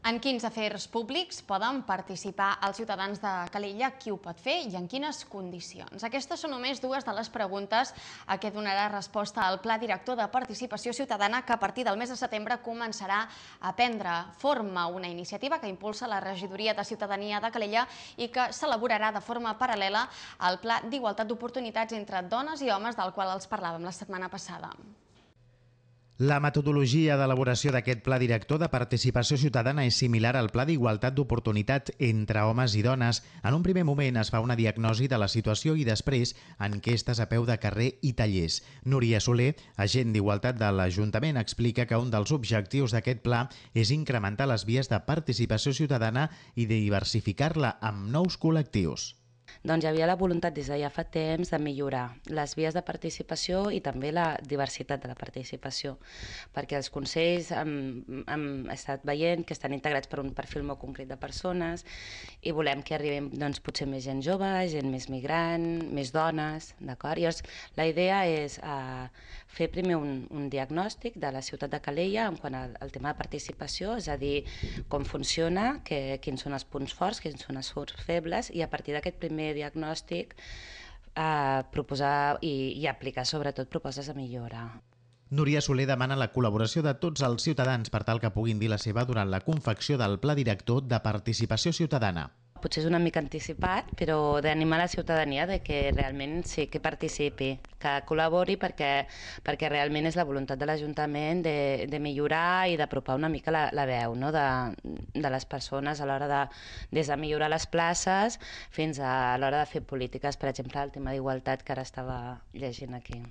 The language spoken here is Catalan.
En quins afers públics poden participar els ciutadans de Calella, qui ho pot fer i en quines condicions? Aquestes són només dues de les preguntes a què donarà resposta el Pla Director de Participació Ciutadana que a partir del mes de setembre començarà a prendre forma, una iniciativa que impulsa la Regidoria de Ciutadania de Calella i que s'elaborarà de forma paral·lela al Pla d'Igualtat d'Oportunitats entre dones i homes del qual els parlàvem la setmana passada. La metodologia d'elaboració d'aquest Pla Director de Participació Ciutadana és similar al Pla d'Igualtat d'Oportunitats entre homes i dones. En un primer moment es fa una diagnosi de la situació i després enquestes a peu de carrer i tallers. Núria Soler, agent d'Igualtat de l'Ajuntament, explica que un dels objectius d'aquest pla és incrementar les vies de participació ciutadana i diversificar-la amb nous col·lectius. Doncs hi havia la voluntat des de ja fa temps de millorar les vies de participació i també la diversitat de la participació, perquè els consells hem estat veient que estan integrats per un perfil molt concret de persones i volem que arribem potser més gent jove, gent més migrant, més dones, d'acord? Llavors, la idea és fer primer un diagnòstic de la ciutat de Calella en quant al tema de participació, és a dir, com funciona, quins són els punts forts, quins són els punts febles, i a partir d'aquest primer diagnòstic proposar i aplicar sobretot propostes de millora. Núria Soler demana la col·laboració de tots els ciutadans per tal que puguin dir la seva durant la confecció del Pla Director de Participació Ciutadana. Potser és una mica anticipat, però d'animar la ciutadania de que realment sí que participi, que col·labori perquè realment és la voluntat de l'Ajuntament de millorar i d'apropar una mica la veu de les persones a l'hora des de millorar les places fins a l'hora de fer polítiques, per exemple, el tema d'igualtat que ara estava llegint aquí.